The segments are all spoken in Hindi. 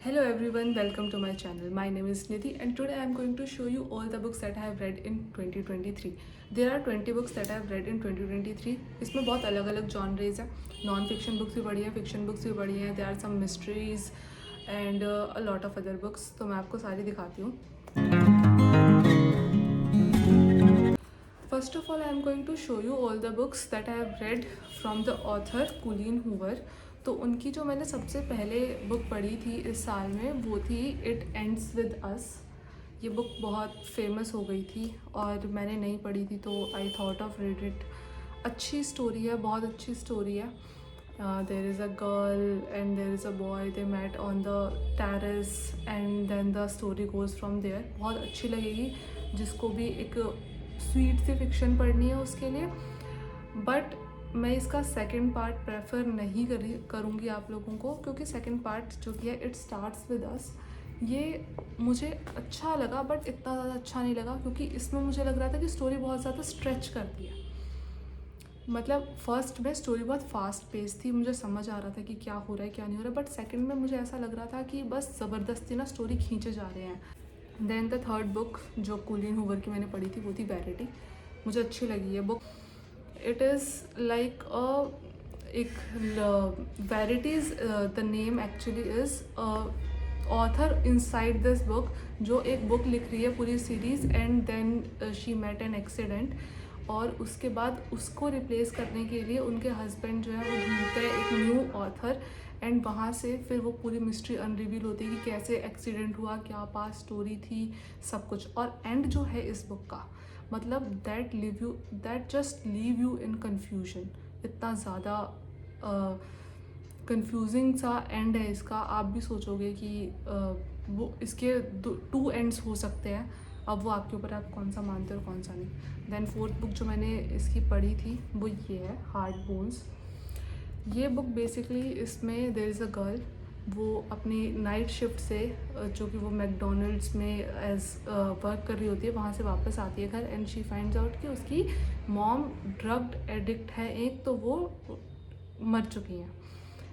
Hello everyone, welcome to my channel. My name is Nidhi and today I am going to show you all the books that I have read in 2023. There are 20 books that I have read in 2023. इसमें बहुत अलग अलग genres हैं. नॉन फिक्शन बुक्स भी पढ़ी है, फिक्शन बुक्स भी पढ़ी हैं. There are some mysteries and a lot of other books. तो मैं आपको सारी दिखाती हूँ. First of all, I am going to show you all the books that I have read from the author Colleen Hoover. तो उनकी जो मैंने सबसे पहले बुक पढ़ी थी इस साल में वो थी इट एंड्स विद अस. ये बुक बहुत फेमस हो गई थी और मैंने नहीं पढ़ी थी तो I thought of read it. अच्छी स्टोरी है, बहुत अच्छी स्टोरी है. There is a girl and there is a boy, they met on the terrace and then the story goes from there. बहुत अच्छी लगेगी जिसको भी एक स्वीट सी फिक्शन पढ़नी है उसके लिए. बट मैं इसका सेकंड पार्ट प्रेफर नहीं करूँगी आप लोगों को, क्योंकि सेकंड पार्ट जो कि है इट स्टार्ट्स विद अस, ये मुझे अच्छा लगा बट इतना ज़्यादा अच्छा नहीं लगा, क्योंकि इसमें मुझे लग रहा था कि स्टोरी बहुत ज़्यादा स्ट्रेच करती है. मतलब फर्स्ट में स्टोरी बहुत फास्ट पेस थी, मुझे समझ आ रहा था कि क्या हो रहा है क्या नहीं हो रहा है. बट सेकंड में मुझे ऐसा लग रहा था कि बस ज़बरदस्ती ना स्टोरी खींचे जा रहे हैं. देन द थर्ड बुक जो कोलिन हूवर की मैंने पढ़ी थी वो थी वेरिटी. मुझे अच्छी लगी ये बुक. इट इज़ लाइक एक Verity's the name actually is author inside this book जो एक बुक लिख रही है पूरी series and then she met an accident और उसके बाद उसको रिप्लेस करने के लिए उनके हस्बैंड जो है वो ढूंढते हैं एक न्यू ऑथर. एंड वहाँ से फिर वो पूरी मिस्ट्री अनरिवील होती है कि कैसे एक्सीडेंट हुआ, क्या पास स्टोरी थी, सब कुछ. और एंड जो है इस बुक का मतलब that just leave you in confusion. इतना ज़्यादा कन्फ्यूजिंग सा एंड है इसका. आप भी सोचोगे कि वो इसके टू एंड्स हो सकते हैं. अब वो आपके ऊपर आप कौन सा मानते हो और कौन सा नहीं. देन फोर्थ बुक जो मैंने इसकी पढ़ी थी वो ये है हार्ड बोन्स. ये बुक बेसिकली इसमें देयर इज़ अ गर्ल, वो अपनी नाइट शिफ्ट से जो कि वो मैकडोनल्ड्स में एज वर्क कर रही होती है वहाँ से वापस आती है घर एंड शी फाइंड्स आउट कि उसकी मॉम ड्रग एडिक्ट है एक, तो वो मर चुकी हैं.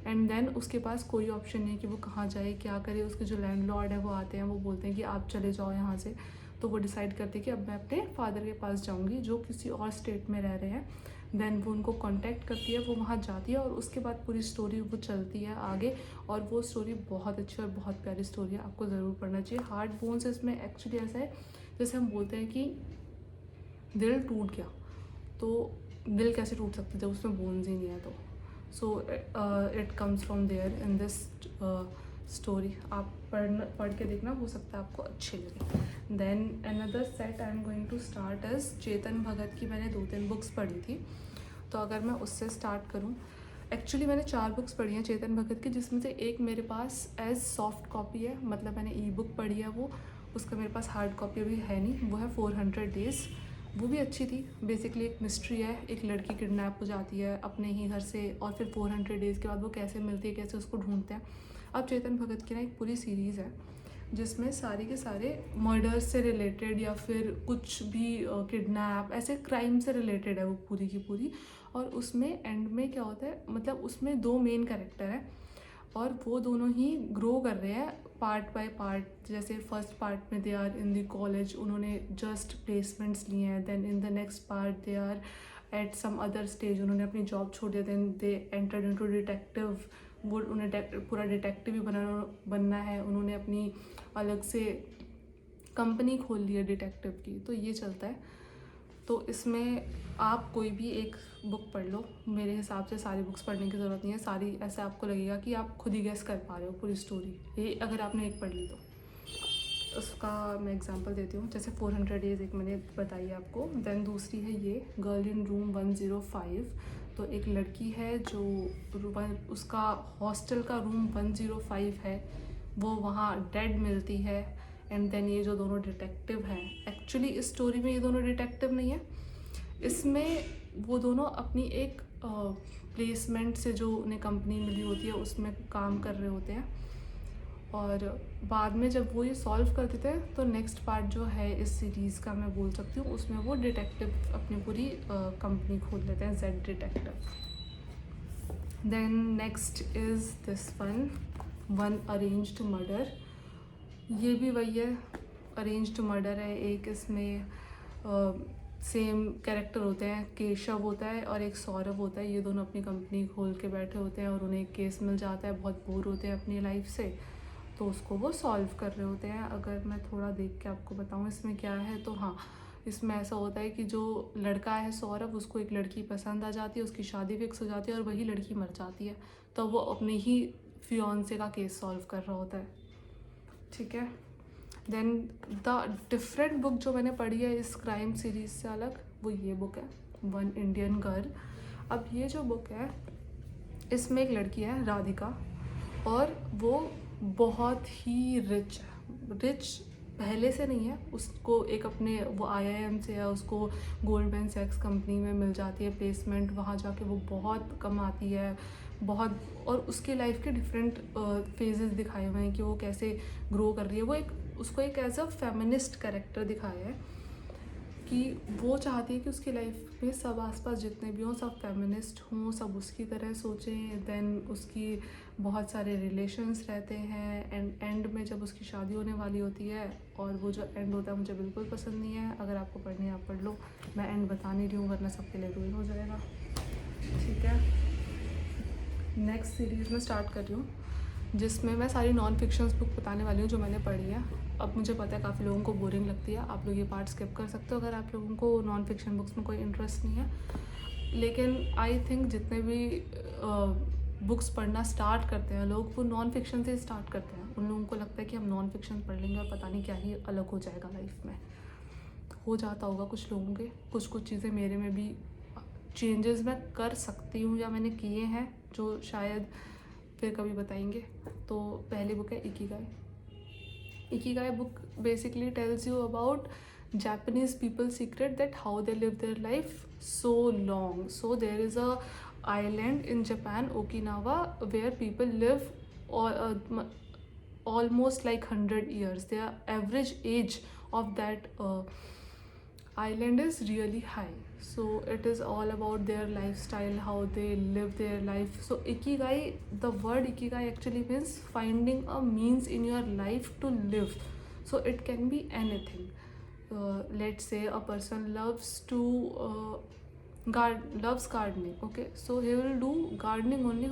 एंड देन उसके पास कोई ऑप्शन नहीं है कि वो कहाँ जाए क्या करे. उसके जो लैंडलॉर्ड है वो आते हैं, वो बोलते हैं कि आप चले जाओ यहाँ से. तो वो डिसाइड करती है कि अब मैं अपने फादर के पास जाऊँगी जो किसी और स्टेट में रह रहे हैं. देन वो उनको कांटेक्ट करती है, वो वहाँ जाती है और उसके बाद पूरी स्टोरी वो चलती है आगे. और वो स्टोरी बहुत अच्छी और बहुत प्यारी स्टोरी है, आपको ज़रूर पढ़ना चाहिए. हार्ड बोन्स इसमें एक्चुअली ऐसा है जैसे हम बोलते हैं कि दिल टूट गया, तो दिल कैसे टूट सकती है उसमें बोन्स ही नहीं है. तो so it comes from there in this story. आप पढ़ के देखना, हो सकता है आपको अच्छी लगे. Then another set I am going to start is Chetan Bhagat की. मैंने 2-3 बुक्स पढ़ी थी, तो अगर मैं उससे स्टार्ट करूं, एक्चुअली मैंने 4 बुक्स पढ़ी हैं चेतन भगत की, जिसमें से एक मेरे पास एज सॉफ्ट कॉपी है, मतलब मैंने ई बुक पढ़ी है वो. उसका मेरे पास हार्ड कॉपी अभी है नहीं. वो है 400 डेज़. वो भी अच्छी थी. बेसिकली एक मिस्ट्री है, एक लड़की किडनैप हो जाती है अपने ही घर से और फिर 400 डेज़ के बाद वो कैसे मिलती है, कैसे उसको ढूंढते हैं. अब चेतन भगत की ना एक पूरी सीरीज़ है जिसमें सारे के सारे मर्डर्स से रिलेटेड या फिर कुछ भी किडनैप ऐसे क्राइम से रिलेटेड है वो पूरी की पूरी. और उसमें एंड में क्या होता है, मतलब उसमें 2 मेन कैरेक्टर हैं और वो दोनों ही ग्रो कर रहे हैं पार्ट बाय पार्ट. जैसे फर्स्ट पार्ट में they are in the college, उन्होंने जस्ट प्लेसमेंट्स लिए हैं. Then in the next part they are at some other stage, उन्होंने अपनी जॉब छोड़ दिया. Then they entered into detective, वो उन्हें पूरा डिटेक्टिव ही बनना है. उन्होंने अपनी अलग से कंपनी खोल ली है डिटेक्टिव की. तो ये चलता है. तो इसमें आप कोई भी एक बुक पढ़ लो. मेरे हिसाब से सारी बुक्स पढ़ने की ज़रूरत नहीं है. सारी ऐसे आपको लगेगा कि आप खुद ही गेस कर पा रहे हो पूरी स्टोरी, ये अगर आपने एक पढ़ ली तो. उसका मैं एग्जांपल देती हूँ. जैसे 400 डेज़ एक मैंने बताई आपको. देन दूसरी है ये गर्ल इन रूम 105. तो एक लड़की है जो उसका हॉस्टल का रूम 105 है, वो वहाँ डेड मिलती है. एंड देन ये जो दोनों डिटेक्टिव हैं, एक्चुअली इस स्टोरी में ये दोनों डिटेक्टिव नहीं है, इसमें वो दोनों अपनी एक प्लेसमेंट से जो उन्हें कंपनी मिली होती है उसमें काम कर रहे होते हैं. और बाद में जब वो ये सॉल्व कर देते हैं तो नेक्स्ट पार्ट जो है इस सीरीज़ का मैं बोल सकती हूँ, उसमें वो डिटेक्टिव अपनी पूरी कंपनी खोल लेते हैं, Z detective. Then next is this one one arranged murder. ये भी वही है, अरेंज्ड मर्डर है। एक इसमें सेम कैरेक्टर होते हैं, केशव होता है और एक सौरभ होता है। ये दोनों अपनी कंपनी खोल के बैठे होते हैं और उन्हें एक केस मिल जाता है, बहुत बोर होते हैं अपनी लाइफ से, तो उसको वो सॉल्व कर रहे होते हैं। अगर मैं थोड़ा देख के आपको बताऊँ इसमें क्या है, तो हाँ, इसमें ऐसा होता है कि जो लड़का है सौरभ, उसको एक लड़की पसंद आ जाती है, उसकी शादी फिक्स हो जाती है और वही लड़की मर जाती है, तो वो अपने ही फियांसे का केस सॉल्व कर रहा होता है। ठीक है। देन द डिफरेंट बुक जो मैंने पढ़ी है इस क्राइम सीरीज़ से अलग, वो ये बुक है, वन इंडियन गर्ल। अब ये जो बुक है, इसमें एक लड़की है राधिका, और वो बहुत ही रिच है। रिच पहले से नहीं है, उसको एक अपने वो IIM से है, उसको गोल्डमैन सैक्स कंपनी में मिल जाती है प्लेसमेंट, वहाँ जाके वो बहुत कमाती है बहुत। और उसकी लाइफ के डिफरेंट फेजेस दिखाए हुए हैं कि वो कैसे ग्रो कर रही है। वो उसको एक एज अ फेमिनिस्ट कैरेक्टर दिखाया है कि वो चाहती है कि उसकी लाइफ में सब आसपास जितने भी हों सब फेमिनिस्ट हों, सब उसकी तरह सोचें। देन उसकी बहुत सारे रिलेशंस रहते हैं, एंड एंड में जब उसकी शादी होने वाली होती है, और वो जो एंड होता है मुझे बिल्कुल पसंद नहीं है। अगर आपको पढ़नी है आप पढ़ लो, मैं एंड बता नहीं रही हूँ वरना सबके लिए रूल हो जाएगा। ठीक है, नेक्स्ट सीरीज़ में स्टार्ट कर रही हूँ, जिसमें मैं सारी नॉन फिक्शंस बुक बताने वाली हूँ जो मैंने पढ़ी है। अब मुझे पता है काफ़ी लोगों को बोरिंग लगती है, आप लोग ये पार्ट स्किप कर सकते हो अगर आप लोगों को नॉन फिक्शन बुक्स में कोई इंटरेस्ट नहीं है। लेकिन आई थिंक जितने भी बुक्स पढ़ना स्टार्ट करते हैं लोग, वो नॉन फिक्शन से स्टार्ट करते हैं। उन लोगों को लगता है कि हम नॉन फिक्शन पढ़ लेंगे और पता नहीं क्या ही अलग हो जाएगा लाइफ में। हो जाता होगा कुछ लोगों के, कुछ चीज़ें मेरे में भी चेंजेस मैं कर सकती हूँ या मैंने किए हैं, जो शायद फिर कभी बताएंगे। तो पहली बुक है Ikigai. Ikigai book basically tells you about Japanese people's secret that how they live their life so long. So there is a island in Japan, Okinawa, where people live almost like 100 years. Their average age of that island is really high. So it is all about their lifestyle, how they live their life. So ikigai, the word ikigai actually means finding a means in your life to live. So it can be anything. Let's say a person loves to loves gardening. Okay, so he will do gardening only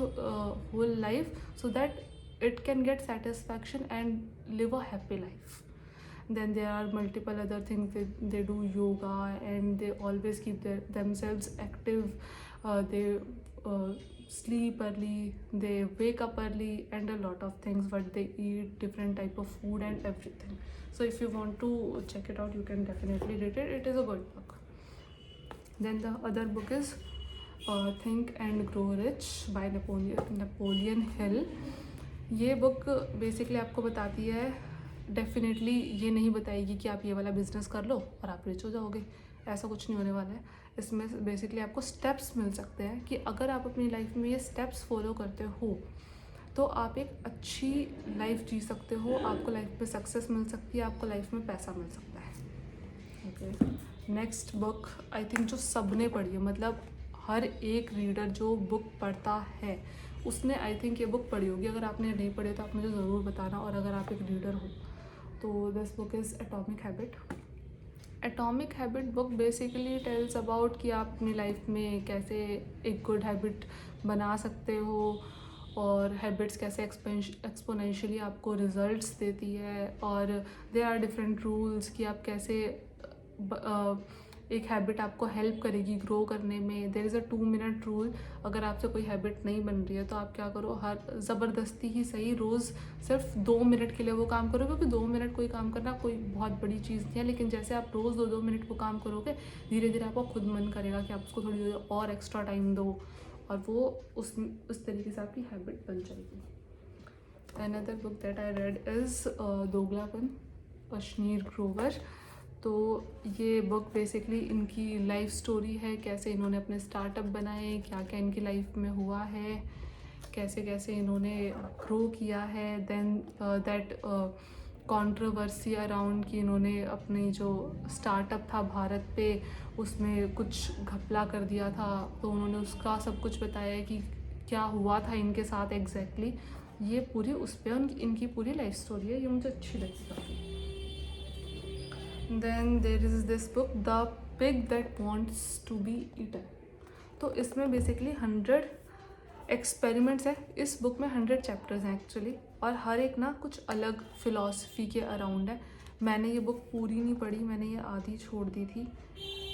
whole life, so that it can get satisfaction and live a happy life. Then there are multiple other things. They do yoga and they always keep themselves active. They sleep early, they wake up early, and a lot of things, what they eat, different type of food and everything. So if you want to check it out, you can definitely read it. It is a good book. Then the other book is Think and Grow Rich by Napoleon Hill. ये बुक बेसिकली आपको बताती है, डेफिनेटली ये नहीं बताएगी कि आप ये वाला बिजनेस कर लो और आप रिच हो जाओगे, ऐसा कुछ नहीं होने वाला है। इसमें बेसिकली आपको स्टेप्स मिल सकते हैं कि अगर आप अपनी लाइफ में ये स्टेप्स फॉलो करते हो तो आप एक अच्छी लाइफ जी सकते हो, आपको लाइफ में सक्सेस मिल सकती है, आपको लाइफ में पैसा मिल सकता है। Okay, next book I think जो सब ने पढ़ी है, मतलब हर एक रीडर जो बुक पढ़ता है उसने आई थिंक ये बुक पढ़ी होगी। अगर आपने नहीं पढ़ी तो आप मुझे ज़रूर बताना, और अगर आप एक रीडर हो तो this book is atomic habit. Atomic habit book basically tells about कि आप अपनी लाइफ में कैसे एक गुड हैबिट बना सकते हो, और हैबिट्स कैसे एक्सपोनेंशियली आपको रिजल्ट्स देती है, और देयर आर डिफरेंट रूल्स कि आप कैसे एक हैबिट आपको हेल्प करेगी ग्रो करने में। There is a 2 minute rule. अगर आपसे कोई हैबिट नहीं बन रही है तो आप क्या करो, हर ज़बरदस्ती ही सही रोज़ सिर्फ 2 मिनट के लिए वो काम करो, क्योंकि 2 मिनट कोई काम करना कोई बहुत बड़ी चीज़ नहीं है, लेकिन जैसे आप रोज़ 2-2 मिनट वो काम करोगे, धीरे धीरे आपको खुद मन करेगा कि आप उसको थोड़ी देर और एक्स्ट्रा टाइम दो, और वो उस तरीके से आपकी हैबिट बन जाएगी। Another book that I read is Doglapan, Ashneer Grover. तो ये बुक बेसिकली इनकी लाइफ स्टोरी है, कैसे इन्होंने अपने स्टार्टअप बनाए, क्या क्या इनकी लाइफ में हुआ है, कैसे कैसे इन्होंने ग्रो किया है। देन दैट कंट्रोवर्सी अराउंड कि इन्होंने अपनी जो स्टार्टअप था भारत पे उसमें कुछ घपला कर दिया था, तो उन्होंने उसका सब कुछ बताया कि क्या हुआ था इनके साथ एग्जैक्टली। ये पूरी उस पर इनकी पूरी लाइफ स्टोरी है, ये मुझे अच्छी लगी काफ़ी। Then there is this book the pig that wants to be eaten. तो इसमें बेसिकली 100 एक्सपेरिमेंट्स है। इस बुक में 100 चैप्टर्स हैं एक्चुअली, और हर एक ना कुछ अलग फ़िलॉसफी के अराउंड है। मैंने ये बुक पूरी नहीं पढ़ी, मैंने ये आधी छोड़ दी थी,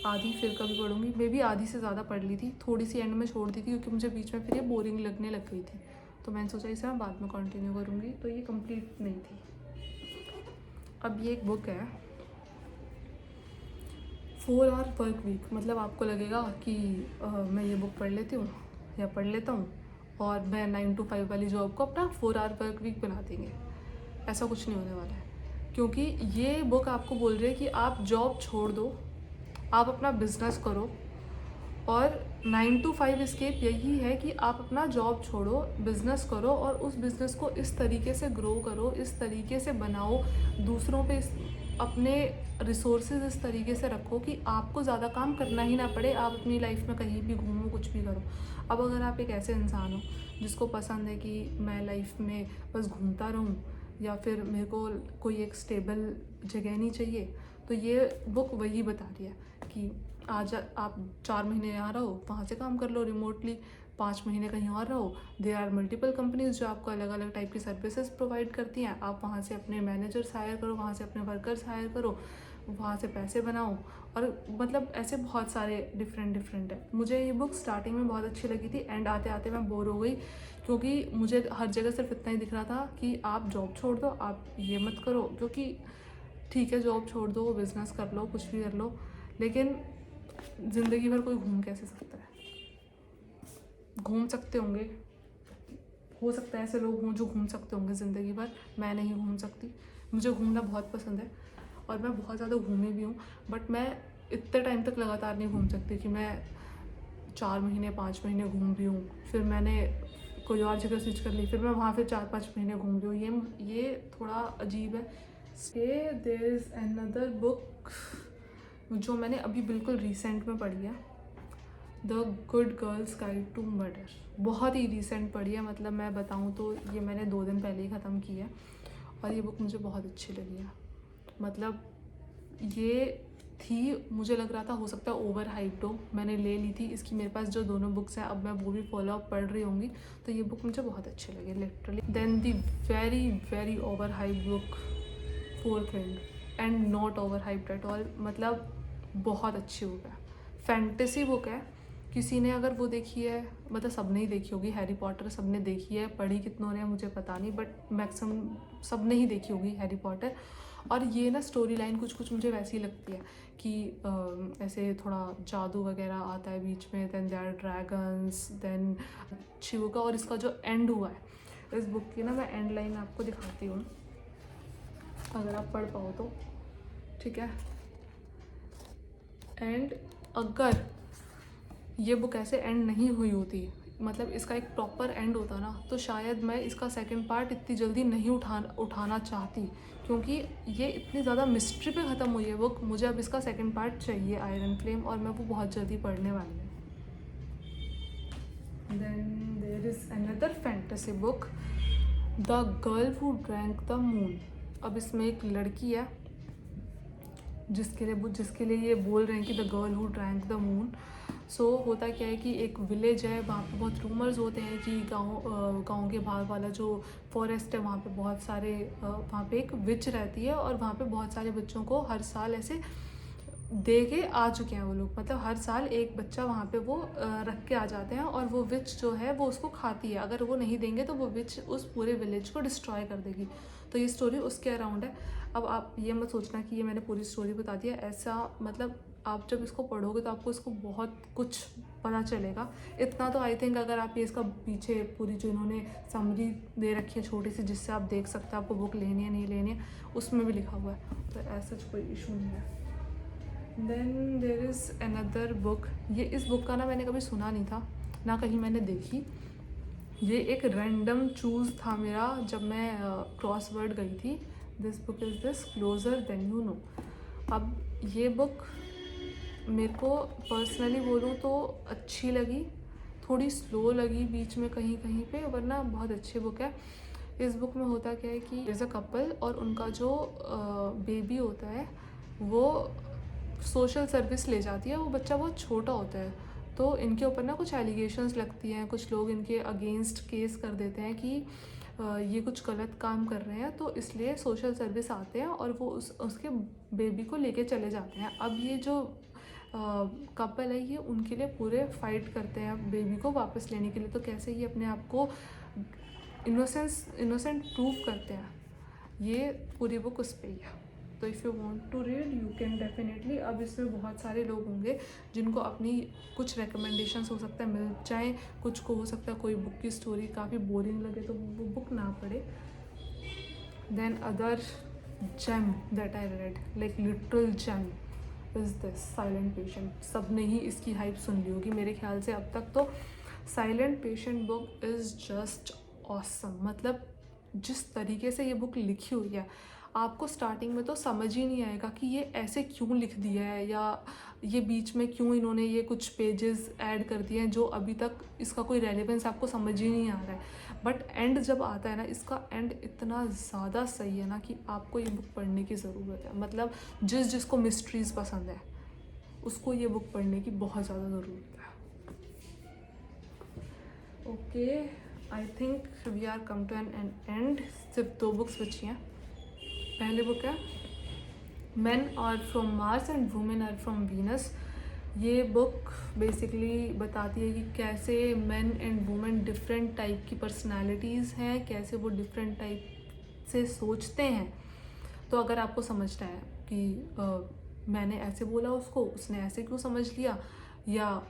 आधी फिर कभी पढ़ूंगी। मैं भी आधी से ज़्यादा पढ़ ली थी, थोड़ी सी एंड में छोड़ दी थी क्योंकि मुझे बीच में फिर ये बोरिंग लगने लग गई थी। तो मैंने सोचा इसे मैं बाद में कंटिन्यू करूँगी, तो ये कंप्लीट नहीं थी। अब ये एक बुक है 4 आवर वर्क वीक। मतलब आपको लगेगा कि मैं ये बुक पढ़ लेती हूँ या पढ़ लेता हूँ और मैं 9 to 5 वाली जॉब को अपना 4 आवर वर्क वीक बना देंगे। ऐसा कुछ नहीं होने वाला है, क्योंकि ये बुक आपको बोल रही है कि आप जॉब छोड़ दो, आप अपना बिजनेस करो। और 9 to 5 एस्केप यही है कि आप अपना जॉब छोड़ो, बिज़नेस करो और उस बिज़नेस को इस तरीके से ग्रो करो, इस तरीके से बनाओ, दूसरों पे अपने रिसोर्सेज इस तरीके से रखो कि आपको ज़्यादा काम करना ही ना पड़े, आप अपनी लाइफ में कहीं भी घूमो, कुछ भी करो। अब अगर आप एक ऐसे इंसान हो जिसको पसंद है कि मैं लाइफ में बस घूमता रहूँ या फिर मेरे को कोई एक स्टेबल जगह नहीं चाहिए, तो ये बुक वही बता रही है कि आज आप 4 महीने यहाँ रहो, वहाँ से काम कर लो रिमोटली, 5 महीने कहीं और रहो। देयर आर मल्टीपल कंपनीज जो आपको अलग अलग टाइप की सर्विसेज प्रोवाइड करती हैं, आप वहाँ से अपने मैनेजर्स हायर करो, वहाँ से अपने वर्कर्स हायर करो, वहाँ से पैसे बनाओ। और मतलब ऐसे बहुत सारे डिफरेंट है। मुझे ये बुक स्टार्टिंग में बहुत अच्छी लगी थी, एंड आते आते मैं बोर हो गई, क्योंकि मुझे हर जगह सिर्फ इतना ही दिख रहा था कि आप जॉब छोड़ दो, आप ये मत करो। क्योंकि ठीक है जॉब छोड़ दो, बिज़नेस कर लो, कुछ भी कर लो, लेकिन ज़िंदगी भर कोई घूम कैसे सकता है? घूम सकते होंगे, हो सकता है ऐसे लोग हों जो घूम सकते होंगे ज़िंदगी भर, मैं नहीं घूम सकती। मुझे घूमना बहुत पसंद है और मैं बहुत ज़्यादा घूमी भी हूँ, बट मैं इतने टाइम तक लगातार नहीं घूम सकती कि मैं 4 महीने 5 महीने घूम भी हूँ, फिर मैंने कोई और जगह स्विच कर ली, फिर मैं वहाँ फिर 4-5 महीने घूम रही हूँ। ये थोड़ा अजीब है। देयर इज़ अनदर बुक जो मैंने अभी बिल्कुल रिसेंट में पढ़ी है, the good girls guide to murder. बहुत ही रिसेंट पढ़ी है, मतलब मैं बताऊँ तो ये मैंने 2 दिन पहले ही ख़त्म की है, और ये बुक मुझे बहुत अच्छी लगी है। मतलब ये थी, मुझे लग रहा था हो सकता है ओवर हाइप्ड हो, मैंने ले ली थी। इसकी मेरे पास जो दोनों बुक्स हैं, अब मैं वो भी फॉलो अप पढ़ रही होंगी, तो ये बुक मुझे बहुत अच्छी लगी literally. Then the very over hype book fourth wing, and not over hyped at all. मतलब बहुत अच्छी बुक है, फैंटेसी बुक है। किसी ने अगर वो देखी है, मतलब सब ने ही देखी होगी, हैरी पॉटर सब ने देखी है, पढ़ी कितनों ने मुझे पता नहीं, बट मैक्सिमम सब ने ही देखी होगी हैरी पॉटर। और ये ना स्टोरी लाइन कुछ मुझे वैसी लगती है कि ऐसे थोड़ा जादू वगैरह आता है बीच में, then there are dragons, then अच्छी बुक है। और इसका जो एंड हुआ है इस बुक की ना, मैं एंड लाइन आपको दिखाती हूँ अगर आप पढ़ पाओ तो, ठीक है। एंड अगर ये बुक ऐसे एंड नहीं हुई होती, मतलब इसका एक प्रॉपर एंड होता ना, तो शायद मैं इसका सेकंड पार्ट इतनी जल्दी नहीं उठाना चाहती, क्योंकि ये इतनी ज़्यादा मिस्ट्री पे ख़त्म हुई है बुक। मुझे अब इसका सेकंड पार्ट चाहिए, आयरन फ्लेम, और मैं वो बहुत जल्दी पढ़ने वाली हूँ। Then there is another fantasy book, the girl who drank the moon. अब इसमें एक लड़की है जिसके लिए ये बोल रहे हैं कि the girl who drank the moon. So होता क्या है कि एक विलेज है, वहाँ पे बहुत रूमर्स होते हैं कि गांव के बाहर वाला जो फॉरेस्ट है, वहाँ पे बहुत सारे वहाँ पे एक विच रहती है, और वहाँ पे बहुत सारे बच्चों को हर साल ऐसे दे के आ चुके हैं वो लोग। मतलब हर साल एक बच्चा वहाँ पे वो रख के आ जाते हैं, और वो विच जो है वो उसको खाती है। अगर वो नहीं देंगे तो वो विच उस पूरे विलेज को डिस्ट्रॉय कर देगी। तो ये स्टोरी उसके अराउंड है। अब आप ये मत सोचना कि ये मैंने पूरी स्टोरी बता दी है, ऐसा मतलब आप जब इसको पढ़ोगे तो आपको इसको बहुत कुछ पता चलेगा। इतना तो आई थिंक अगर आप ये इसका पीछे पूरी जो इन्होंने समरी दे रखी है छोटी सी, जिससे आप देख सकते हैं आपको बुक लेनी है नहीं लेनी है, उसमें भी लिखा हुआ है, तो ऐसा कोई इशू नहीं है। Then there is another book, ये इस बुक का ना मैंने कभी सुना नहीं था, ना कहीं मैंने देखी। ये एक रैंडम चूज़ था मेरा जब मैं क्रॉस वर्ड गई थी। This book is this closure then you know. अब ये बुक मेरे को पर्सनली बोलूँ तो अच्छी लगी, थोड़ी स्लो लगी बीच में कहीं कहीं पे, वरना बहुत अच्छी बुक है। इस बुक में होता क्या है कि एज अ कपल और उनका जो बेबी होता है वो सोशल सर्विस ले जाती है। वो बच्चा बहुत छोटा होता है, तो इनके ऊपर ना कुछ एलिगेशंस लगती हैं, कुछ लोग इनके अगेंस्ट केस कर देते हैं कि ये कुछ गलत काम कर रहे हैं, तो इसलिए सोशल सर्विस आते हैं और वो उसके बेबी को लेके चले जाते हैं। अब ये जो कपल है ये उनके लिए पूरे फाइट करते हैं बेबी को वापस लेने के लिए, तो कैसे ये अपने आप को इनोसेंट प्रूव करते हैं। ये पूरी बुक उस पर ही है। तो if you want to read you can definitely. अब इसमें बहुत सारे लोग होंगे जिनको अपनी कुछ रिकमेंडेशंस हो सकता है मिल जाए, कुछ को हो सकता है कोई बुक की स्टोरी काफ़ी बोरिंग लगे तो वो बुक ना पढ़े। Then other gem that I read, like literal gem is this silent patient. सब ने ही इसकी हाइप सुन ली होगी मेरे ख्याल से अब तक। तो silent patient book is just awesome. मतलब जिस तरीके से ये बुक लिखी हुई है, आपको स्टार्टिंग में तो समझ ही नहीं आएगा कि ये ऐसे क्यों लिख दिया है, या ये बीच में क्यों इन्होंने ये कुछ पेजेस ऐड कर दिए हैं जो अभी तक इसका कोई रेलेवेंस आपको समझ ही नहीं आ रहा है। बट एंड जब आता है ना, इसका एंड इतना ज़्यादा सही है ना कि आपको ये बुक पढ़ने की ज़रूरत है। मतलब जिसको मिस्ट्रीज़ पसंद है उसको ये बुक पढ़ने की बहुत ज़्यादा ज़रूरत है। Okay, I think we are come to an end. सिर्फ 2 बुक्स बची हैं। पहली बुक है men are from Mars and women are from Venus. ये बुक बेसिकली बताती है कि कैसे men and women different type की पर्सनालिटीज़ हैं, कैसे वो डिफरेंट टाइप से सोचते हैं। तो अगर आपको समझना है कि मैंने ऐसे बोला उसको, उसने ऐसे क्यों समझ लिया, या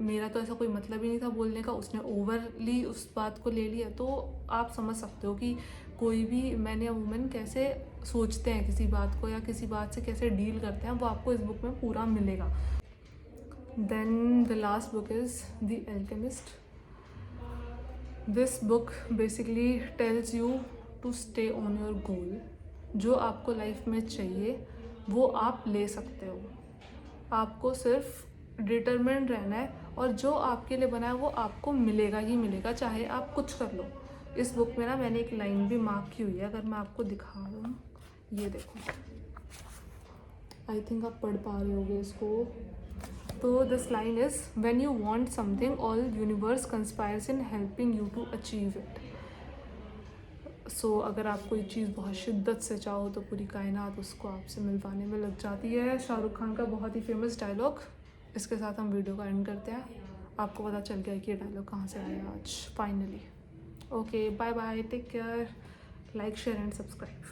मेरा तो ऐसा कोई मतलब ही नहीं था बोलने का, उसने ओवरली उस बात को ले लिया, तो आप समझ सकते हो कि कोई भी मैन या वुमेन कैसे सोचते हैं किसी बात को, या किसी बात से कैसे डील करते हैं, वो आपको इस बुक में पूरा मिलेगा। Then the last book is the alchemist. This book basically tells you to stay on your goal. जो आपको लाइफ में चाहिए वो आप ले सकते हो, आपको सिर्फ डिटरमिन्ड रहना है, और जो आपके लिए बना है वो आपको मिलेगा ही मिलेगा, चाहे आप कुछ कर लो। इस बुक में ना मैंने एक लाइन भी मार्क की हुई है, अगर मैं आपको दिखा दूँ, ये देखो, आई थिंक आप पढ़ पा रहे होगे इसको। तो this line is when you want something all universe conspires in helping you to achieve it. So अगर आप कोई चीज़ बहुत शिद्दत से चाहो तो पूरी कायनात उसको आपसे मिलवाने में लग जाती है। शाहरुख खान का बहुत ही फेमस डायलॉग। इसके साथ हम वीडियो का एंड करते हैं। आपको पता चल गया कि ये डायलॉग कहाँ से आया आज finally. Okay, bye bye, take care, like share and subscribe.